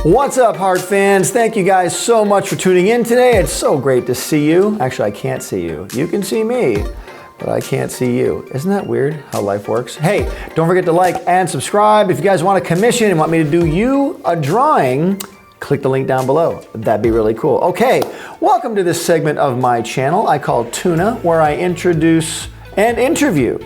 What's up, Heart fans? Thank you guys so much for tuning in today. It's so great to see you. Actually, I can't see you. You can see me, but I can't see you. Isn't that weird how life works? Hey, don't forget to like and subscribe. If you guys want a commission and want me to do you a drawing, click the link down below. That'd be really cool. Okay, welcome to this segment of my channel I call Tuna, where I introduce and interview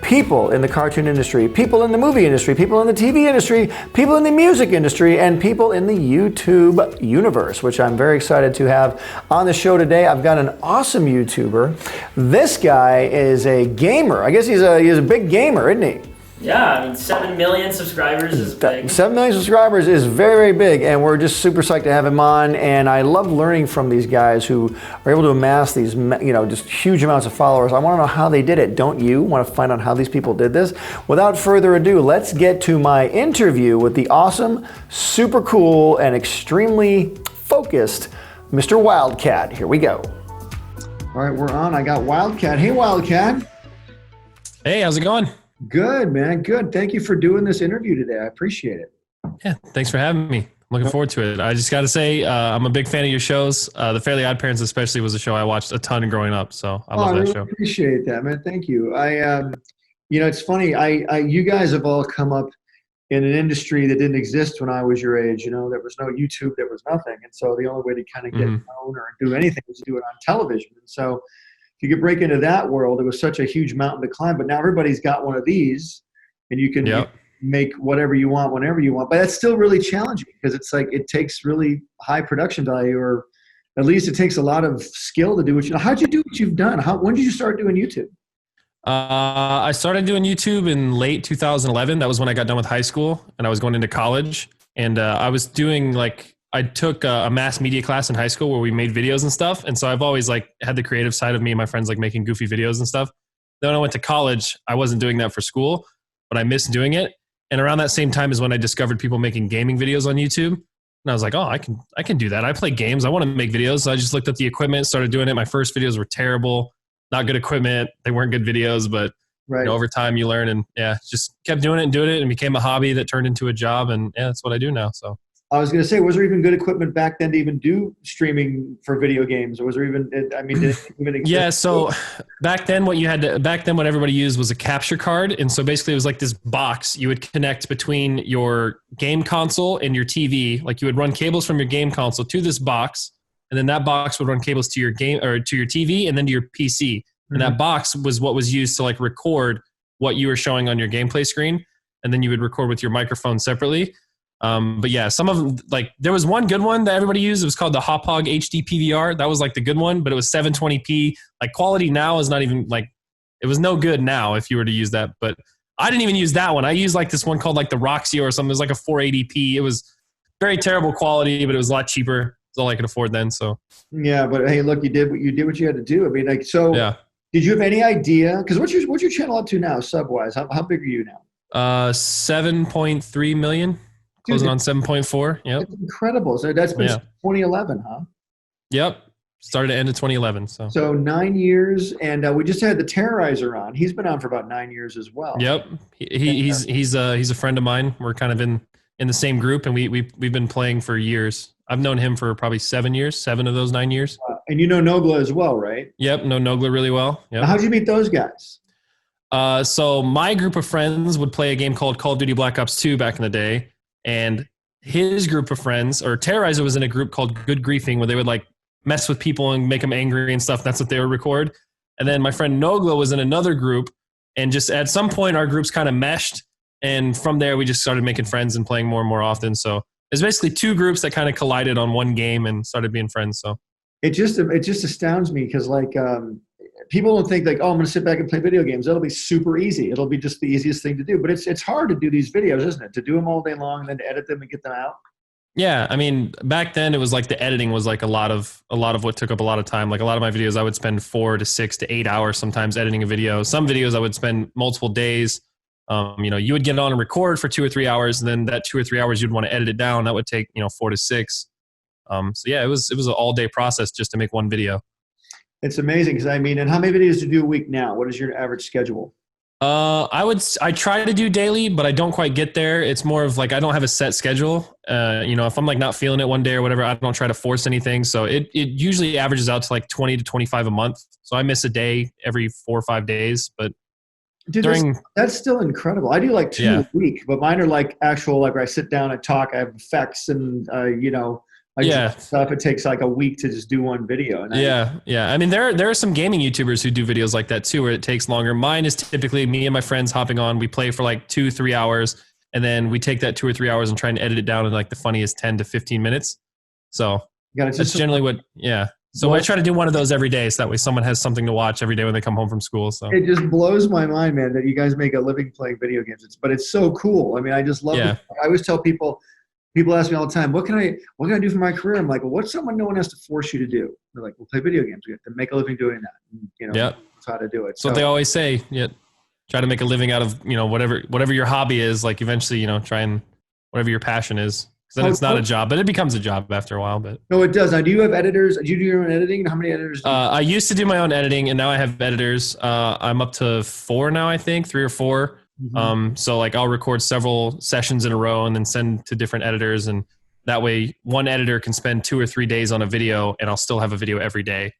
people in the cartoon industry, people in the movie industry, people in the TV industry, people in the music industry, and people in the YouTube universe, which I'm very excited to have on the show today. I've got an awesome YouTuber. This guy is a gamer. I guess he's a big gamer, isn't he? Yeah, I mean, 7 million subscribers is big. 7 million subscribers is very, very big, and we're just super psyched to have him on. And I love learning from these guys who are able to amass these, just huge amounts of followers. I want to know how they did it. Don't you want to find out how these people did this? Without further ado, let's get to my interview with the awesome, super cool, and extremely focused Mr. Wildcat. Here we go. All right, we're on. I got Wildcat. Hey, Wildcat. Hey, how's it going? Good, man. Good. Thank you for doing this interview today. I appreciate it. Yeah, thanks for having me. I'm looking forward to it. I just got to say, I'm a big fan of your shows. The Fairly OddParents especially was a show I watched a ton growing up, so I love that show. I appreciate that, man. Thank you. It's funny. You guys have all come up in an industry that didn't exist when I was your age. There was no YouTube, there was nothing, and so the only way to kind of get known or do anything was to do it on television. And so you could break into that world. It was such a huge mountain to climb, but now everybody's got one of these, and you can make whatever you want whenever you want. But that's still really challenging because it's like it takes really high production value, or at least it takes a lot of skill to do what you know. How'd you do what you've done? When did you start doing YouTube? I started doing YouTube in late 2011. That was when I got done with high school and I was going into college. And I was doing I took a mass media class in high school where we made videos and stuff. And so I've always had the creative side of me and my friends making goofy videos and stuff. Then when I went to college, I wasn't doing that for school, but I missed doing it. And around that same time is when I discovered people making gaming videos on YouTube. And I was like, oh, I can do that. I play games. I want to make videos. So I just looked up the equipment, started doing it. My first videos were terrible, not good equipment. They weren't good videos, but over time you learn, and just kept doing it and became a hobby that turned into a job. And that's what I do now. So I was going to say, was there even good equipment back then to even do streaming for video games? Or was there even, did it even exist? Yeah, so back then what everybody used was a capture card. And so basically it was like this box you would connect between your game console and your TV. Like you would run cables from your game console to this box, and then that box would run cables to your game or to your TV and then to your PC. And that box was what was used to record what you were showing on your gameplay screen. And then you would record with your microphone separately. But yeah, some of them, there was one good one that everybody used. It was called the Hauppauge HD PVR. That was the good one, but it was 720p. Quality now is not even it was no good now if you were to use that. But I didn't even use that one. I used this one called the Roxy or something. It was a 480p. It was very terrible quality, but it was a lot cheaper. It's all I could afford then. So yeah, but hey, look, you did what you had to do. I mean, yeah. Did you have any idea? Because what's your channel up to now, sub-wise? How big are you now? 7.3 million. Closing on 7.4. Yep. That's incredible. So that's been 2011, huh? Yep. Started at end of 2011. So 9 years, and we just had the Terrorizer on. He's been on for about 9 years as well. Yep. He's a friend of mine. We're kind of in the same group, and we've been playing for years. I've known him for probably 7 years, 7 of those 9 years. And you know Nogla as well, right? Yep. Know Nogla really well. Yep. Now, how'd you meet those guys? So my group of friends would play a game called Call of Duty Black Ops 2 back in the day. And his group of friends, or Terrorizer, was in a group called Good Griefing, where they would mess with people and make them angry and stuff. That's what they would record. And then my friend Nogla was in another group, and just at some point our groups kind of meshed. And from there we just started making friends and playing more and more often. So there's basically two groups that kind of collided on one game and started being friends. So it just astounds me because people don't think oh, I'm going to sit back and play video games. That'll be super easy. It'll be just the easiest thing to do. But it's hard to do these videos, isn't it? To do them all day long and then to edit them and get them out. Yeah, I mean, back then it was the editing was a lot of what took up a lot of time. A lot of my videos, I would spend 4 to 6 to 8 hours sometimes editing a video. Some videos I would spend multiple days. You would get on and record for 2 or 3 hours, and then that 2 or 3 hours you'd want to edit it down. That would take 4 to 6. So yeah, it was an all day process just to make one video. It's amazing because and how many videos do you do a week now? What is your average schedule? I try to do daily, but I don't quite get there. It's more of like, I don't have a set schedule. If I'm like not feeling it one day or whatever, I don't try to force anything. So it usually averages out to like 20 to 25 a month. So I miss a day every 4 or 5 days, but Dude, that's still incredible. I do like 2 a week, but mine are like actual, like where I sit down and talk. I have effects and, stuff. It takes like a week to just do one video. And yeah. I mean, there are some gaming YouTubers who do videos like that too, where it takes longer. Mine is typically me and my friends hopping on. We play for like 2-3 hours, and then we take that 2 or 3 hours and try and edit it down in like the funniest 10 to 15 minutes. So that's generally So I try to do one of those every day, so that way someone has something to watch every day when they come home from school. So it just blows my mind, man, that you guys make a living playing video games. But it's so cool. I mean, I just love it. I always tell people ask me all the time, what can I do for my career? I'm like, well, what's someone no one has to force you to do? They're like, well, play video games. We have to make a living doing that. And, that's how to do it. So they always say, try to make a living out of, whatever your hobby is, like eventually, try and whatever your passion is. Then it's not a job, but it becomes a job after a while. But no, it does. Now, do you have editors? Do you do your own editing? How many editors do you I used to do my own editing, and now I have editors. I'm up to 4 now, I think, 3 or 4. Mm-hmm. So like I'll record several sessions in a row and then send to different editors, and that way one editor can spend 2 or 3 days on a video, and I'll still have a video every day.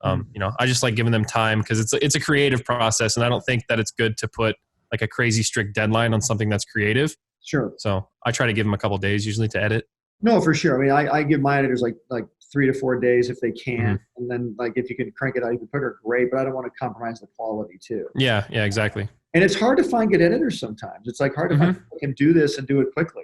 I just like giving them time because it's a creative process, and I don't think that it's good to put like a crazy strict deadline on something that's creative. Sure. So I try to give them a couple of days usually to edit. No, for sure. I mean, I give my editors like 3 to 4 days if they can. Mm-hmm. And then like if you can crank it out, you can put it great, but I don't want to compromise the quality too. Yeah, exactly. And it's hard to find good editors sometimes. It's like hard to find people who can do this and do it quickly.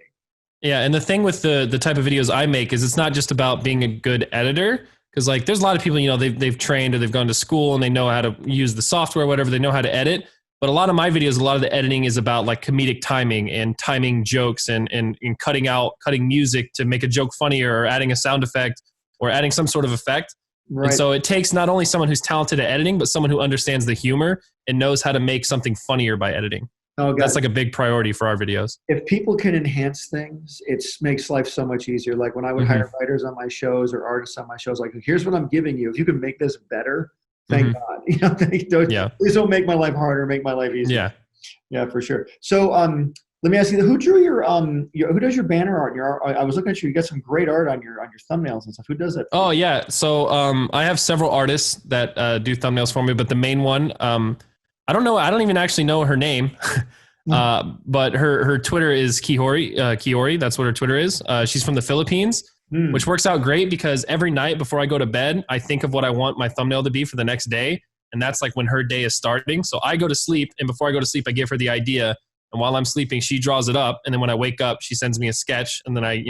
Yeah, and the thing with the type of videos I make is it's not just about being a good editor. Because like there's a lot of people, they've trained or they've gone to school and they know how to use the software, whatever, they know how to edit. But a lot of my videos, a lot of the editing is about like comedic timing and timing jokes and cutting music to make a joke funnier or adding a sound effect or adding some sort of effect. Right. And so it takes not only someone who's talented at editing, but someone who understands the humor and knows how to make something funnier by editing. That's like a big priority for our videos. If people can enhance things, it makes life so much easier. Like when I would hire writers on my shows or artists on my shows, like, here's what I'm giving you. If you can make this better, thank God. Please don't make my life harder, make my life easier. Yeah, for sure. So let me ask you, who drew who does your banner art? I was looking at you got some great art on your thumbnails and stuff. Who does that? Oh yeah. So I have several artists that do thumbnails for me, but the main one, I don't know. I don't even actually know her name. But her Twitter is Kiori. That's what her Twitter is. She's from the Philippines, which works out great because every night before I go to bed, I think of what I want my thumbnail to be for the next day. And that's like when her day is starting. So I go to sleep, and before I go to sleep, I give her the idea. And while I'm sleeping, she draws it up. And then when I wake up, she sends me a sketch. And then I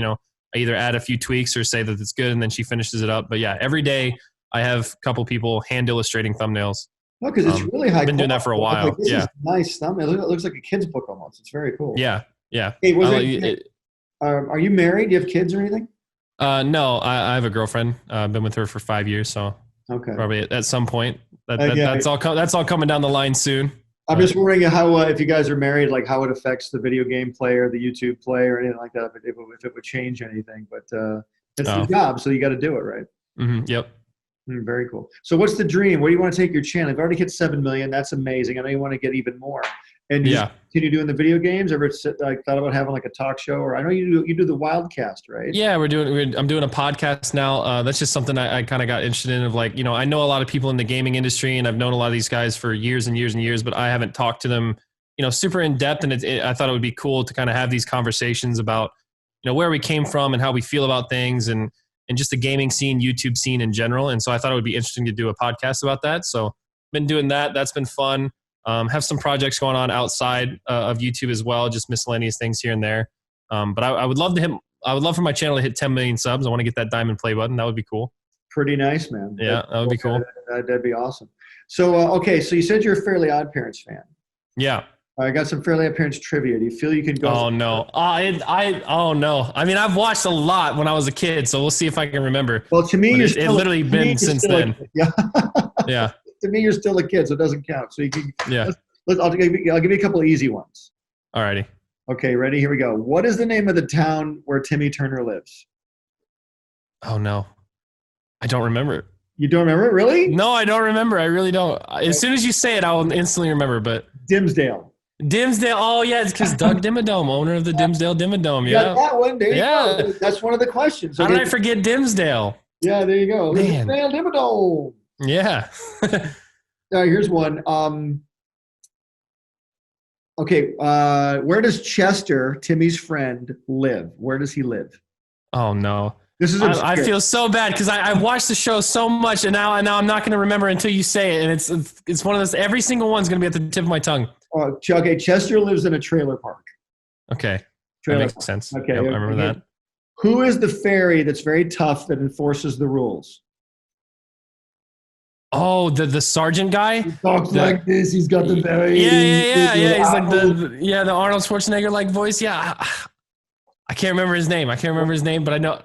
either add a few tweaks or say that it's good. And then she finishes it up. But yeah, every day I have a couple people hand illustrating thumbnails. No, because it's really high. I've been doing that for a while. Like, this is nice thumbnail. It looks like a kid's book almost. It's very cool. Yeah. Hey, are you married? Do you have kids or anything? No, I have a girlfriend. I've been with her for 5 years, so probably at some point. That's all coming down the line soon. I'm just wondering how, if you guys are married, like how it affects the video game play or the YouTube play or anything like that, if it would change anything. But it's the job, so you got to do it, right? Mm-hmm. Yep. Very cool. So what's the dream? Where do you want to take your channel? You've already hit 7 million. That's amazing. I know you want to get even more. And you continue doing the video games? Ever thought about having like a talk show? Or I know you do the WILDCast, right? Yeah, I'm doing a podcast now. That's just something I kind of got interested in. Of like, I know a lot of people in the gaming industry, and I've known a lot of these guys for years and years and years, but I haven't talked to them, super in depth. And I thought it would be cool to kind of have these conversations about, where we came from and how we feel about things and just the gaming scene, YouTube scene in general. And so I thought it would be interesting to do a podcast about that. So I've been doing that. That's been fun. Have some projects going on outside of YouTube as well, just miscellaneous things here and there. But I would love for my channel to hit 10 million subs. I want to get that diamond play button. That would be cool. Pretty nice, man. Yeah, that would be cool. That'd be awesome. So, so you said you're a Fairly OddParents fan. Yeah. I got some Fairly OddParents trivia. Do you feel you can go? Oh no! Oh no! I mean, I've watched a lot when I was a kid, so we'll see if I can remember. Well, to me, it's literally been since then. Yeah. Yeah. To me, you're still a kid, so it doesn't count. So you can. Yeah. I'll give you a couple of easy ones. Alrighty. Okay, ready? Here we go. What is the name of the town where Timmy Turner lives? Oh no, I don't remember. You don't remember it, really? No, I don't remember. I really don't. As soon as you say it, I will instantly remember. But Dimsdale. Dimsdale. Oh yeah, it's because Doug Dimmadome, owner of the Dimsdale Dimmadome. You Yeah, got that one. There you Yeah. go. That's one of the questions. How did I forget Dimsdale? Yeah, there you go. Man. Dimsdale Dimmadome. Yeah. All right, here's one. Okay, where does Chester, Timmy's friend, live? Where does he live? Oh no. This is I feel so bad because I watched the show so much, and now I'm not going to remember until you say it. And it's one of those. Every single one's going to be at the tip of my tongue. Okay, Chester lives in a trailer park. Okay, Trailer that makes park. sense. Okay, Yep, I remember that. Who is the fairy that's very tough that enforces the rules? Oh, the sergeant guy. He talks like this. He's got the very Yeah. He's like the Arnold Schwarzenegger like voice. Yeah, I can't remember his name. But I know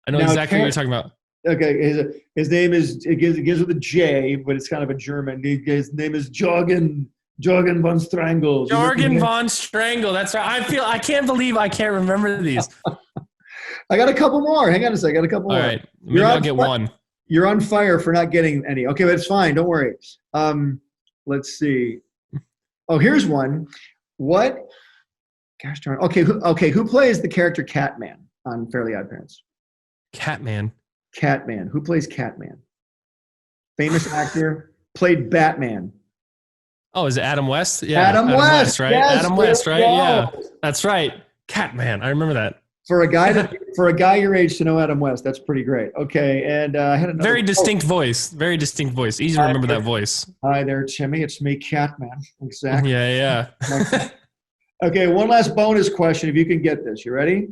Now, exactly what you're talking about. Okay, his name is it gives with a J, but it's kind of a German. His name is Jorgen von Strangle. Jorgen von Strangle. That's right. I can't believe I can't remember these. I got a couple more. Hang on a second. I got a couple more. All right, maybe I'll get one. You're on fire for not getting any. Okay, but it's fine. Don't worry. Let's see. Oh, here's one. What? Gosh darn. Okay, who plays the character Catman on Fairly Odd Parents? Catman. Catman. Who plays Catman? Famous actor. Played Batman. Oh, is it Adam West? Yeah, Adam West, right? yes, Adam West, right? go. Yeah, that's right. Catman. I remember that. For a guy your age to know Adam West, that's pretty great. Okay, and I had another Very distinct voice. Very distinct voice. Easy to remember that voice. Hi there, Timmy. It's me, Catman. Exactly. Yeah. Okay, one last bonus question. If you can get this, you ready?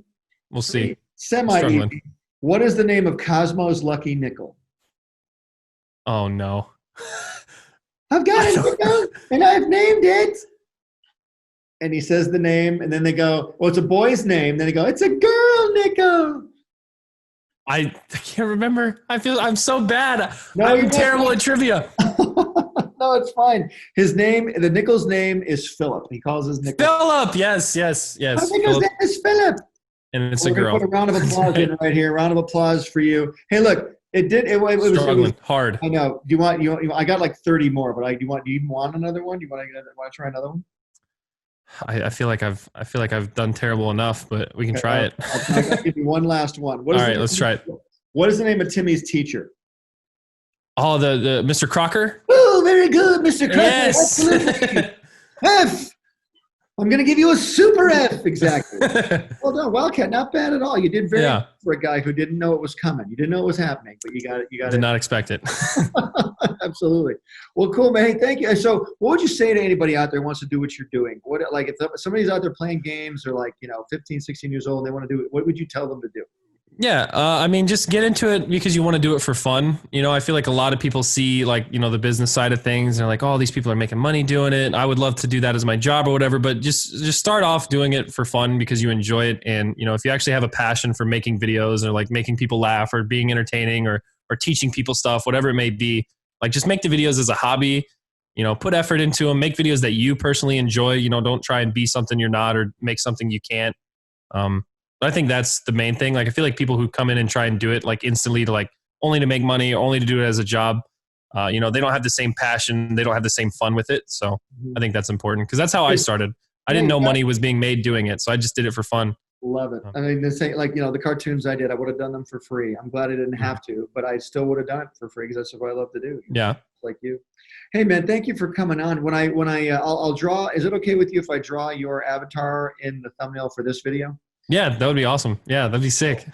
We'll see. Semi-easy. What is the name of Cosmo's lucky nickel? Oh no. I've got it, nickel, and I've named it. And he says the name, and then they go, well, it's a boy's name. Then they go, it's a girl, Nico. I can't remember. I'm so bad. No, I'm terrible at trivia. No, it's fine. His name, the nickel's name is Philip. He calls his nickel. Philip. Yes. My nickel's name is Philip. And it's We're a girl. Put a round of applause in right here. Round of applause for you. Hey, look, it was hard. I know. Do you want? I got like 30 more, but do you want another one? Do you want to try another one? I feel like I've done terrible enough, but we can try it. I'll give you one last one. All right, let's try it. What is the name of Timmy's teacher? Oh, the Mr. Crocker. Oh, very good, Mr. Crocker. Yes. Absolutely. F. I'm going to give you a super F. Exactly. Well done, Wildcat. Not bad at all. You did very good for a guy who didn't know it was coming. You didn't know it was happening, but you got it. Did not expect it. Absolutely. Well, cool, man. Hey, thank you. So, what would you say to anybody out there who wants to do what you're doing? What, like, if somebody's out there playing games or 15, 16 years old, and they want to do it, what would you tell them to do? Yeah, I mean, just get into it because you want to do it for fun. I feel like a lot of people see the business side of things and they're like, oh, these people are making money doing it. I would love to do that as my job or whatever, but just start off doing it for fun because you enjoy it. And, if you actually have a passion for making videos or like making people laugh or being entertaining or teaching people stuff, whatever it may be, like just make the videos as a hobby, put effort into them, make videos that you personally enjoy, don't try and be something you're not or make something you can't. But I think that's the main thing. Like, I feel like people who come in and try and do it like instantly to like only to make money, or only to do it as a job, they don't have the same passion. They don't have the same fun with it. So I think that's important because that's how I started. I didn't know money was being made doing it. So I just did it for fun. Love it. I mean, the cartoons I did, I would have done them for free. I'm glad I didn't have to, but I still would have done it for free because that's what I love to do. Yeah. Like you. Hey man, thank you for coming on. I'll draw, is it okay with you if I draw your avatar in the thumbnail for this video? Yeah, that would be awesome. Yeah, that'd be sick.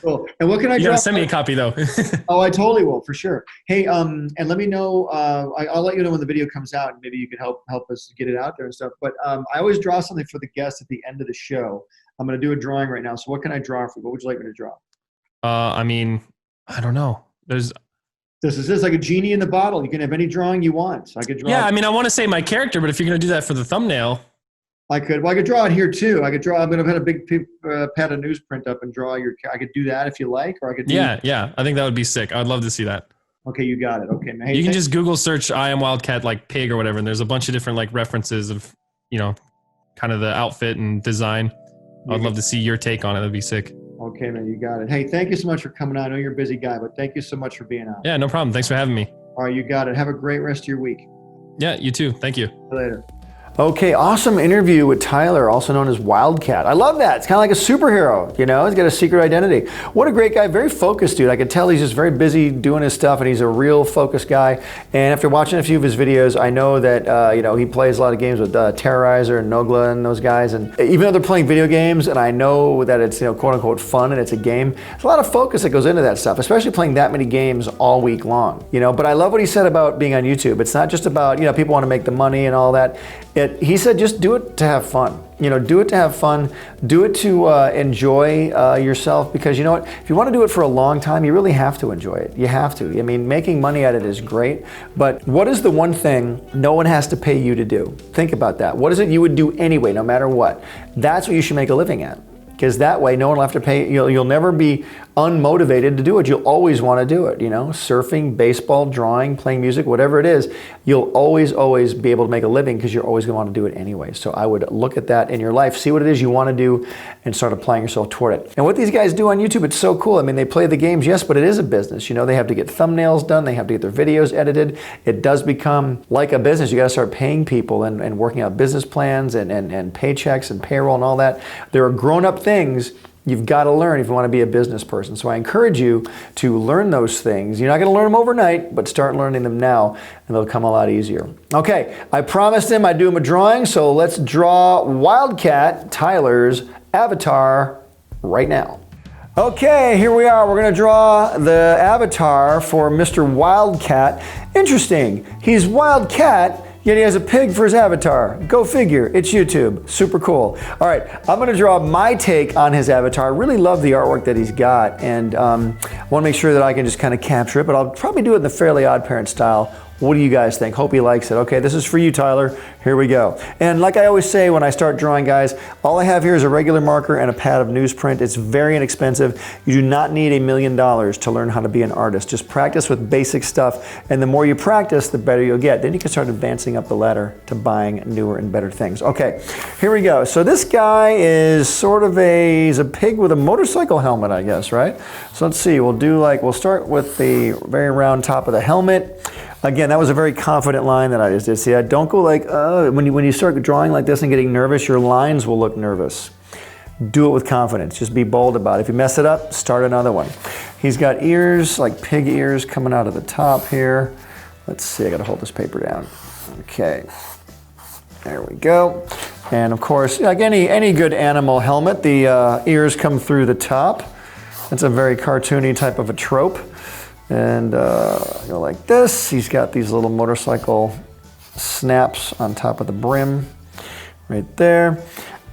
Cool. And what can I You draw? gotta send me a copy though. Oh, I totally will, for sure. Hey, and let me know. I'll let you know when the video comes out, and maybe you can help us get it out there and stuff. But I always draw something for the guests at the end of the show. I'm going to do a drawing right now. So what can I draw for you? What would you like me to draw? I mean, I don't know. This is like a genie in the bottle. You can have any drawing you want. So I could draw. Yeah, I mean, I want to say my character, but if you're going to do that for the thumbnail. I could draw it here too. I'm going to have a big pad of newsprint up and draw I could do that if you like, or I could do. Yeah. I think that would be sick. I'd love to see that. Okay, you got it. Okay, man. Hey, you can just Google search "I am Wildcat" like pig or whatever, and there's a bunch of different like references of, kind of the outfit and design. I'd love to see your take on it. That'd be sick. Okay, man, you got it. Hey, thank you so much for coming on. I know you're a busy guy, but thank you so much for being on. Yeah, no problem. Thanks for having me. All right, you got it. Have a great rest of your week. Yeah, you too. Thank you. See you later. Okay, awesome interview with Tyler, also known as Wildcat. I love that. It's kind of like a superhero, you know? He's got a secret identity. What a great guy, very focused dude. I can tell he's just very busy doing his stuff, and he's a real focused guy. And after watching a few of his videos, I know that, you know, he plays a lot of games with Terrorizer and Nogla and those guys. And even though they're playing video games, and I know that it's, you know, quote unquote fun and it's a game, there's a lot of focus that goes into that stuff, especially playing that many games all week long, you know? But I love what he said about being on YouTube. It's not just about, you know, people want to make the money and all that. He said just do it to have fun. You know, do it to have fun. Do it to enjoy yourself, because you know what? If you want to do it for a long time, you really have to enjoy it. You have to. I mean, making money at it is great, but what is the one thing no one has to pay you to do? Think about that. What is it you would do anyway, no matter what? That's what you should make a living at. Because that way, no one will have to pay. You'll never be unmotivated to do it. You'll always want to do it. You know, surfing, baseball, drawing, playing music, whatever it is, you'll always be able to make a living because you're always going to want to do it anyway. So I would look at that in your life, see what it is you want to do, and start applying yourself toward it. And what these guys do on YouTube, it's so cool. I mean, they play the games, yes, but it is a business. You know, they have to get thumbnails done. They have to get their videos edited. It does become like a business. You got to start paying people and working out business plans and paychecks and payroll and all that. There are grown-up things you've got to learn if you want to be a business person. So I encourage you to learn those things. You're not going to learn them overnight, but start learning them now, and they'll come a lot easier. Okay, I promised him I'd do him a drawing, so let's draw Wildcat, Tyler's avatar, right now. Okay, here we are. We're going to draw the avatar for Mr. Wildcat. Interesting. He's Wildcat, yet he has a pig for his avatar. Go figure. It's YouTube. Super cool. All right, I'm going to draw my take on his avatar. I really love the artwork that he's got, and I want to make sure that I can just kind of capture it, but I'll probably do it in the Fairly OddParents style. What do you guys think? Hope he likes it. Okay, this is for you, Tyler. Here we go. And like I always say when I start drawing, guys, all I have here is a regular marker and a pad of newsprint. It's very inexpensive. You do not need $1 million to learn how to be an artist. Just practice with basic stuff, and the more you practice, the better you'll get. Then you can start advancing up the ladder to buying newer and better things. Okay, here we go. So this guy is sort of he's a pig with a motorcycle helmet, I guess, right? So let's see, we'll start with the very round top of the helmet. Again, that was a very confident line that I just did. See, I don't go like, when you start drawing like this and getting nervous, your lines will look nervous. Do it with confidence. Just be bold about it. If you mess it up, start another one. He's got ears, like pig ears coming out of the top here. Let's see, I gotta hold this paper down. Okay, there we go. And of course, like any good animal helmet, the ears come through the top. That's a very cartoony type of a trope. And go like this. He's got these little motorcycle snaps on top of the brim right there.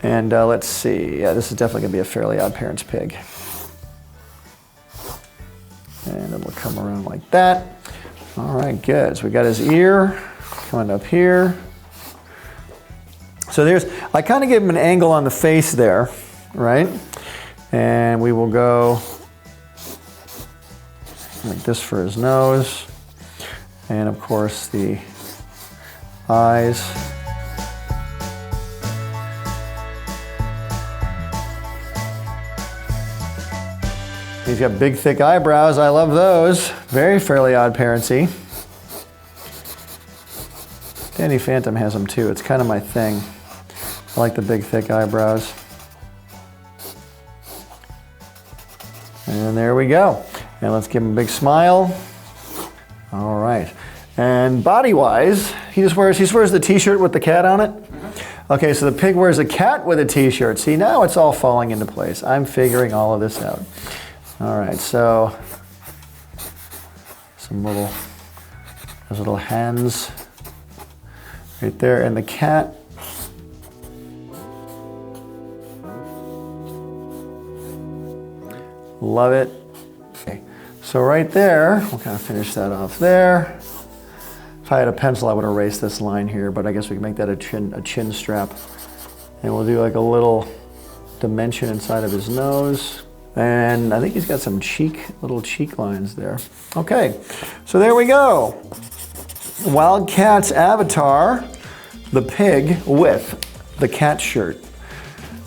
And let's see. Yeah, this is definitely going to be a Fairly OddParents pig. And then we'll come around like that. All right, good. So we got his ear coming up here. So I kind of gave him an angle on the face there, right? And we will go like this for his nose, and of course the eyes. He's got big thick eyebrows. I love those. Very Fairly OddParentsy. Danny Phantom has them too. It's kind of my thing. I like the big thick eyebrows. And there we go. And let's give him a big smile. All right. And body-wise, he wears the t-shirt with the cat on it. Okay, so the pig wears a cat with a t-shirt. See, now it's all falling into place. I'm figuring all of this out. All right, so those little hands right there, and the cat. Love it. Okay. So right there, we'll kind of finish that off there. If I had a pencil, I would erase this line here, but I guess we can make that a chin strap. And we'll do like a little dimension inside of his nose. And I think he's got some little cheek lines there. Okay, so there we go. Wildcat's avatar, the pig with the cat shirt.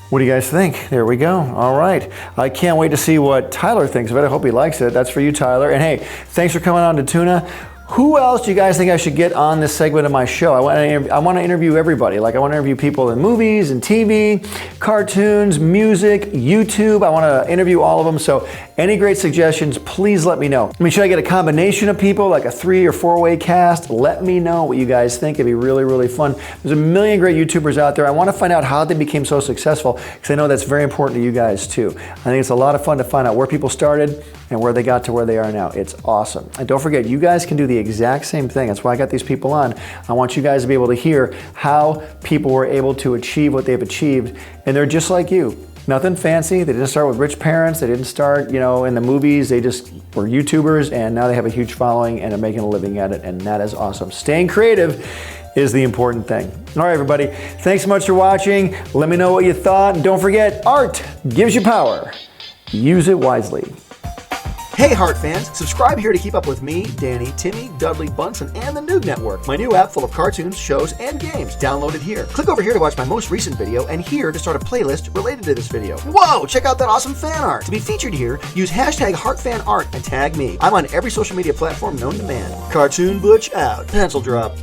What do you guys think? There we go. All right. I can't wait to see what Tyler thinks of it. I hope he likes it. That's for you, Tyler. And hey, thanks for coming on to Tuna. Who else do you guys think I should get on this segment of my show? I want to interview everybody. Like, I want to interview people in movies and TV, cartoons, music, YouTube. I want to interview all of them. So any great suggestions, please let me know. I mean, should I get a combination of people, like a 3 or 4-way cast? Let me know what you guys think. It'd be really, really fun. There's a million great YouTubers out there. I want to find out how they became so successful, because I know that's very important to you guys too. I think it's a lot of fun to find out where people started and where they got to where they are now. It's awesome. And don't forget, you guys can do the exact same thing. That's why I got these people on. I want you guys to be able to hear how people were able to achieve what they've achieved, and they're just like you. Nothing fancy. They didn't start with rich parents. They didn't start, in the movies. They just were YouTubers, and now they have a huge following and are making a living at it, and that is awesome. Staying creative is the important thing. All right, everybody. Thanks so much for watching. Let me know what you thought, and don't forget, art gives you power. Use it wisely. Hey Heart fans, subscribe here to keep up with me, Danny, Timmy, Dudley, Bunsen, and the NOOG Network, my new app full of cartoons, shows, and games. Download it here. Click over here to watch my most recent video, and here to start a playlist related to this video. Whoa, check out that awesome fan art. To be featured here, use hashtag HeartFanArt and tag me. I'm on every social media platform known to man. Cartoon Butch out. Pencil drop.